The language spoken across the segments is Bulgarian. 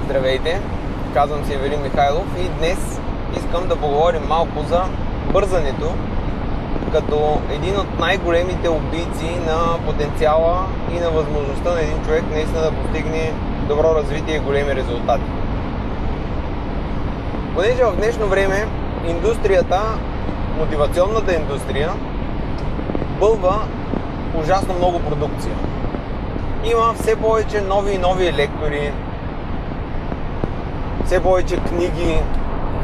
Здравейте, казвам се Ивелин Михайлов и днес искам да поговорим малко за бързането като един от най-големите убийци на потенциала и на възможността на един човек наистина да постигне добро развитие и големи резултати. Понеже в днешно време индустрията, мотивационната индустрия, бълва ужасно много продукция. Има все повече нови и нови лектори, все повече книги,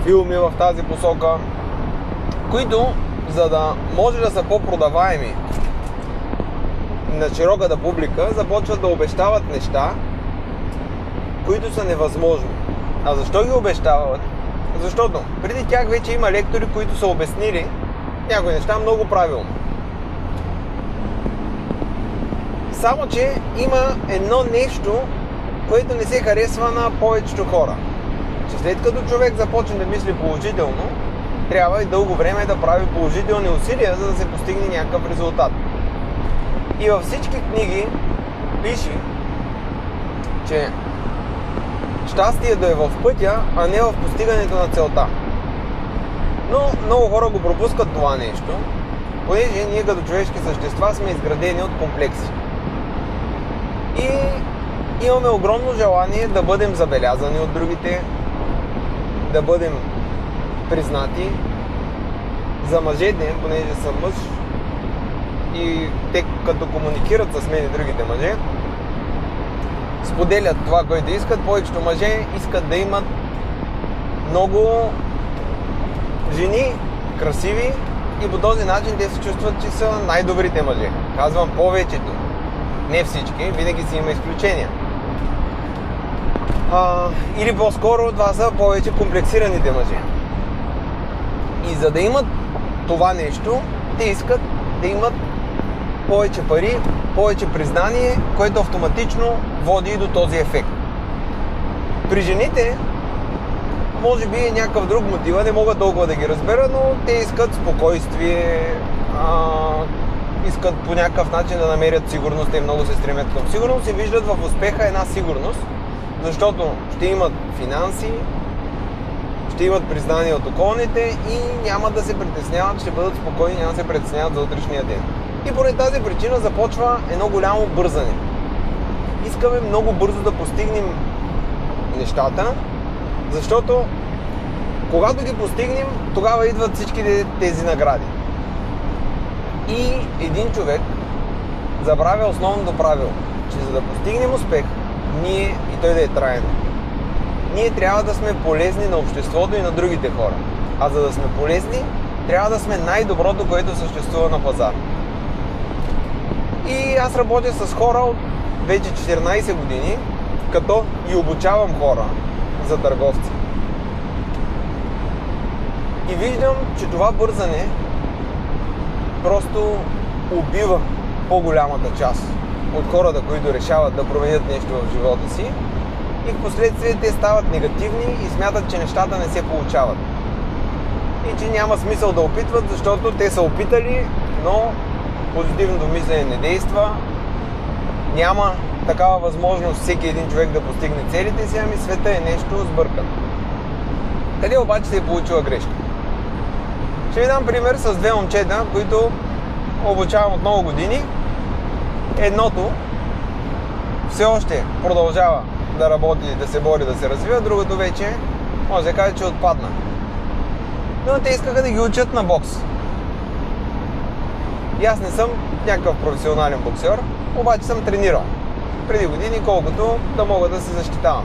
филми в тази посока, които, за да може да са по-продаваеми на широката публика, започват да обещават неща, които са невъзможни. А защо ги обещават? Защото преди тях вече има лектори, които са обяснили някои неща много правилно. Само че има едно нещо, което не се харесва на повечето хора. Че след като човек започне да мисли положително, трябва и дълго време да прави положителни усилия, за да се постигне някакъв резултат. И във всички книги пише, че щастието е в пътя, а не в постигането на целта. Но много хора го пропускат това нещо, понеже ние като човешки същества сме изградени от комплекси. И имаме огромно желание да бъдем забелязани от другите, да бъдем признати. За мъжете, понеже съм мъж и те като комуникират с мен и другите мъже, споделят това, което искат. Повечето мъже искат да имат много жени, красиви, и по този начин те се чувстват, че са най-добрите мъже. Казвам повечето. Не всички, винаги си има изключения. Или по-скоро това са повече комплексираните мъже. И за да имат това нещо, те искат да имат повече пари, повече признание, което автоматично води и до този ефект. При жените може би е някакъв друг мотив, не мога толкова да ги разбера, но те искат спокойствие, искат по някакъв начин да намерят сигурност, те много се стремят към сигурност и виждат в успеха една сигурност, защото ще имат финанси, ще имат признание от околните и няма да се притесняват, ще бъдат спокойни, няма да се притесняват за утрешния ден. И поради тази причина започва едно голямо бързане. Искаме много бързо да постигнем нещата, защото когато ги постигнем, тогава идват всички тези награди. И един човек забравя основното правило, че за да постигнем успех, ние, и той да е траен, ние трябва да сме полезни на обществото и на другите хора. А за да сме полезни, трябва да сме най-доброто, което съществува на пазара. И аз работя с хора от вече 14 години, като и обучавам хора за търговци. И виждам, че това бързане просто убива по-голямата част от хората, които решават да променят нещо в живота си, и в последствие те стават негативни и смятат, че нещата не се получават. И че няма смисъл да опитват, защото те са опитали, но позитивното мислене не действа. Няма такава възможност всеки един човек да постигне целите си, ами света е нещо сбъркано. Къде обаче се е получила грешка? Ще ви дам пример с две момчета, които обучавам от много години. Едното все още продължава да работи, да се бори, да се развива, другото вече може да каже, че отпадна. Но те искаха да ги учат на бокс. И аз не съм някакъв професионален боксер, обаче съм тренирал преди години, колкото да мога да се защитавам.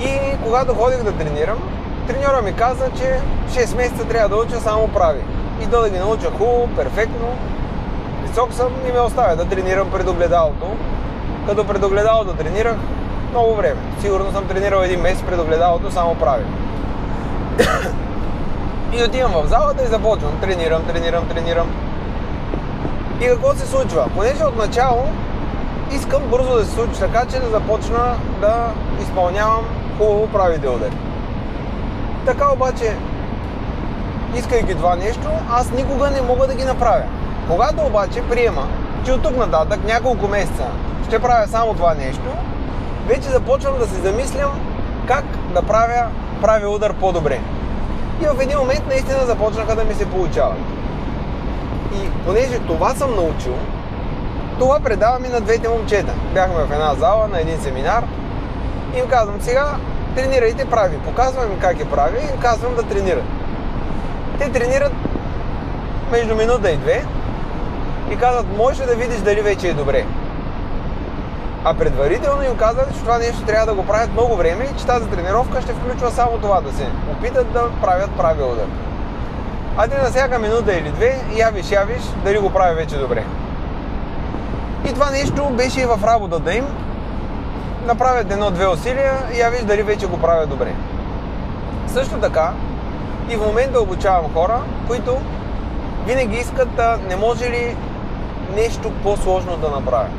И когато ходих да тренирам, треньора ми каза, че 6 месеца трябва да уча само прави. И да ги науча хубаво, перфектно. Висок съм и ме оставя да тренирам пред огледалото. Като пред огледалото тренирах много време. Сигурно съм тренирал един месец пред огледалото само прави. И отивам в залата и започвам. Тренирам. И какво се случва? Понеже от начало искам бързо да се случи така, че да започна да изпълнявам хубаво правите удари. Така обаче, искайки това нещо, аз никога не мога да ги направя. Когато обаче приема, че от тук нататък няколко месеца ще правя само това нещо, вече започвам да се замислям как да правя удар по-добре. И в един момент наистина започнаха да ми се получават. И понеже това съм научил, това предавам и на двете момчета. Бяхме в една зала на един семинар и им казвам: сега тренирайте прави. Показвам им как прави и им казвам да тренират. Те тренират между минута и две и казват: можеш да видиш дали вече е добре. А предварително им казват, че това нещо трябва да го правят много време и че тази тренировка ще включва само това, да се опитат да правят прави удар. А те на всяка минута или две явиш дали го прави вече добре. И това нещо беше и в работата им. Направят едно-две усилия и явиш дали вече го правят добре. Също така и в момента обучавам хора, които винаги искат да не може ли нещо по-сложно да направят.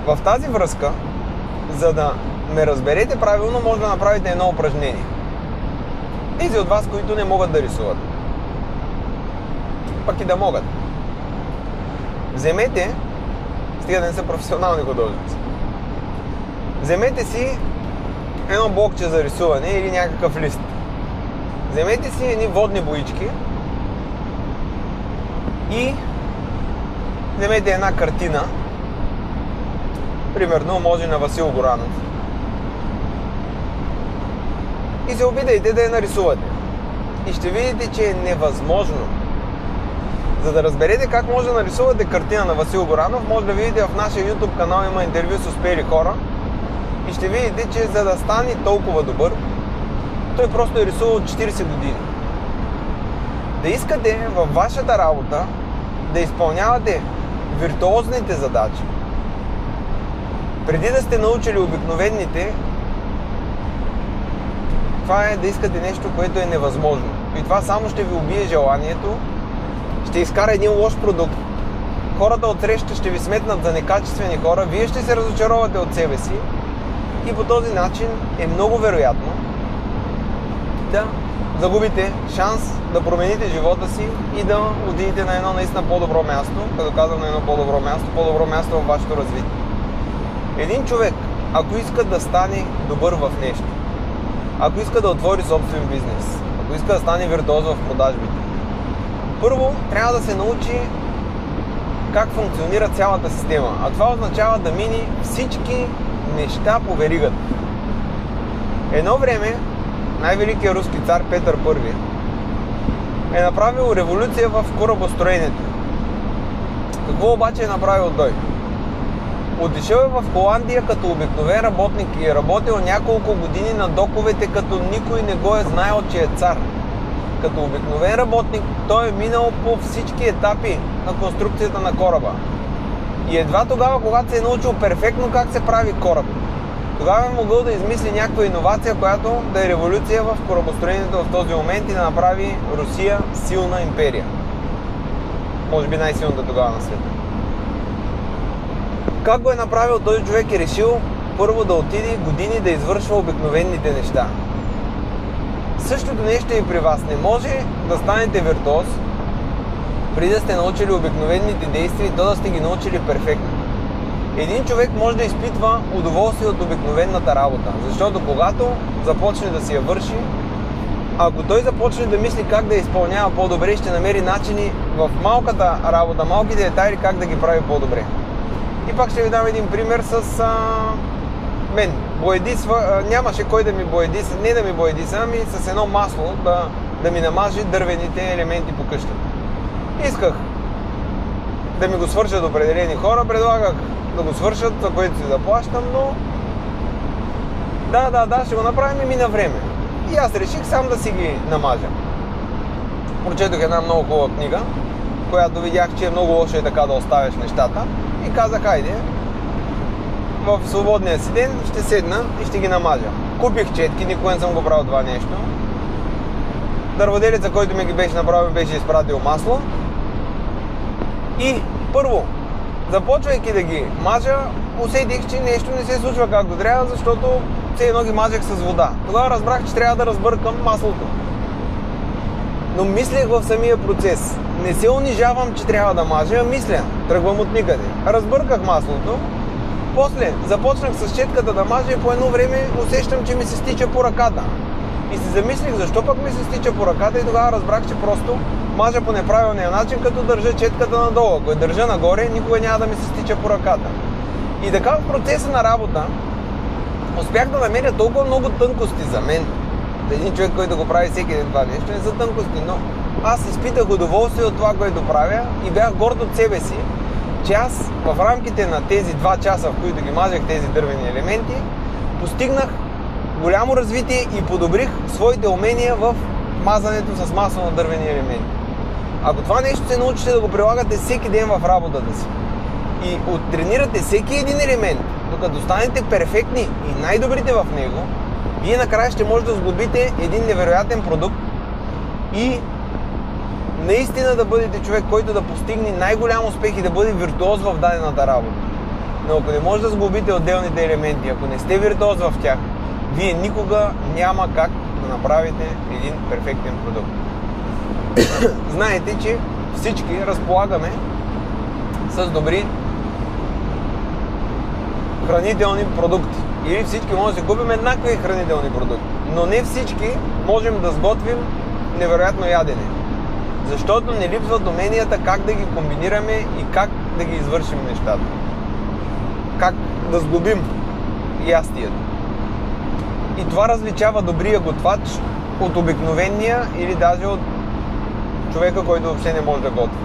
В тази връзка, за да ме разберете правилно, може да направите едно упражнение. Тези от вас, които не могат да рисуват, пък и да могат, вземете, стига да не са професионални художници, вземете си едно блокче за рисуване или някакъв лист. Вземете си едни водни боички и вземете една картина, примерно може на Васил Горанов, и се опитайте да я нарисувате. И ще видите, че е невъзможно. За да разберете как може да нарисувате картина на Васил Горанов, може да видите в нашия YouTube канал, има интервю с успели хора и ще видите, че за да стане толкова добър, той просто е рисувал 40 години. Да искате във вашата работа да изпълнявате виртуозните задачи, преди да сте научили обикновените, това е да искате нещо, което е невъзможно. И това само ще ви убие желанието, ще изкара един лош продукт. Хората отсреща ще ви сметнат за некачествени хора, вие ще се разочаровате от себе си и по този начин е много вероятно да загубите шанс да промените живота си и да отидете на едно наистина по-добро място, като казвам на едно по-добро място във вашето развитие. Един човек, ако иска да стане добър в нещо, ако иска да отвори собствен бизнес, ако иска да стане виртуоз в продажбите, първо трябва да се научи как функционира цялата система. А това означава да мини всички неща по веригата. Едно време най-великият руски цар Петър I е направил революция в корабостроенето. Какво обаче е направил той? Отишъл е в Холандия като обикновен работник и е работил няколко години на доковете, като никой не го е знаел, че е цар. Като обикновен работник той е минал по всички етапи на конструкцията на кораба. И едва тогава, когато се е научил перфектно как се прави кораб, тогава е могъл да измисли някаква иновация, която да е революция в корабостроението в този момент и да направи Русия силна империя. Може би най-силната тогава на света. Как го е направил този човек? Е решил първо да отиде години да извършва обикновените неща. Същото нещо и при вас. Не може да станете виртуоз преди да сте научили обикновените действия и то да сте ги научили перфектно. Един човек може да изпитва удоволствие от обикновената работа, защото когато започне да си я върши, ако той започне да мисли как да я изпълнява по-добре, ще намери начини в малката работа, малките детайли как да ги прави по-добре. И пак ще ви дам един пример с мен. Нямаше кой да ми боядиса, не да ми боядиса, ами с едно масло да ми намаже дървените елементи по къщата. Исках да ми го свършат определени хора, предлагах да го свършат, за което си заплащам, но да, ще го направим и мина време. И аз реших сам да си ги намажа. Прочетох една много хубава книга, която видях, че е много лошо и така да оставяш нещата и казах, хайде, в свободния си ден ще седна и ще ги намажа. Купих четки, никога не съм го правил това нещо. Дърводелеца, който ми ги беше направил, беше изпратил масло. И първо, започвайки да ги мажа, усетих, че нещо не се случва както трябва, защото все едно ги мажех с вода. Тогава разбрах, че трябва да разбъркам маслото. Но мислех в самия процес. Не се унижавам, че трябва да мажа, а мисля. Тръгвам от никъде. Разбърках маслото После започнах с четката да мажа и по едно време усещам, че ми се стича по ръката. И се замислих защо пък ми се стича по ръката и тогава разбрах, че просто мажа по неправилния начин, като държа четката надолу. Ако я държа нагоре, никога няма да ми се стича по ръката. И така в процеса на работа успях да намеря толкова много тънкости за мен. За един човек, който го прави всеки ден това нещо, не са тънкости, но аз изпитах удоволствие от това, което правя и бях горд от себе си, че аз в рамките на тези 2 часа, в които ги мазех тези дървени елементи, постигнах голямо развитие и подобрих своите умения в мазането с масло на дървени елементи. Ако това нещо се научите да го прилагате всеки ден в работата си и оттренирате всеки един елемент, докато станете перфектни и най-добрите в него, вие накрая ще може да сглобите един невероятен продукт и наистина да бъдете човек, който да постигне най-голям успех и да бъде виртуоз в дадената работа. Но ако не може да сглобите отделните елементи, ако не сте виртуоз в тях, вие никога няма как да направите един перфектен продукт. Знаете, че всички разполагаме с добри хранителни продукти. Или всички можем да си купим еднакви хранителни продукти. Но не всички можем да сготвим невероятно ядене. Защото не липсват уменията как да ги комбинираме и как да ги извършим нещата. Как да сглобим ястието. И това различава добрия готвач от обикновения или даже от човека, който въобще не може да готви.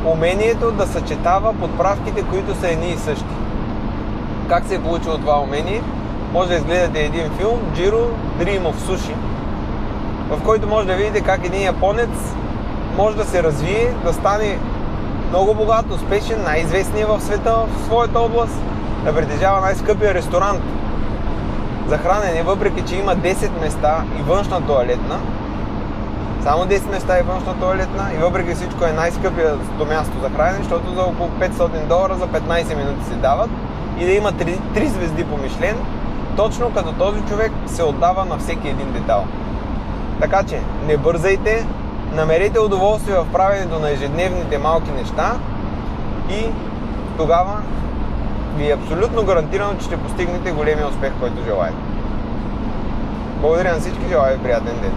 Умението да съчетава подправките, които са едни и същи. Как се е получило това умение? Може да изгледате един филм Jiro Dream of Sushi, в който може да видите как един японец може да се развие, да стане много богат, успешен, най-известният в света в своята област, да притежава най-скъпия ресторант за хранене, въпреки че има 10 места и външна тоалетна. Само 10 места и външна тоалетна и въпреки всичко е най-скъпието място за хранене, защото за около $500 за 15 минути се дават и да има 3 звезди по Мишлен, точно като този човек се отдава на всеки един детал. Така че не бързайте, намерете удоволствие в правенето на ежедневните малки неща и тогава ви е абсолютно гарантирано, че ще постигнете големия успех, който желаете. Благодаря на всички, желая ви приятен ден!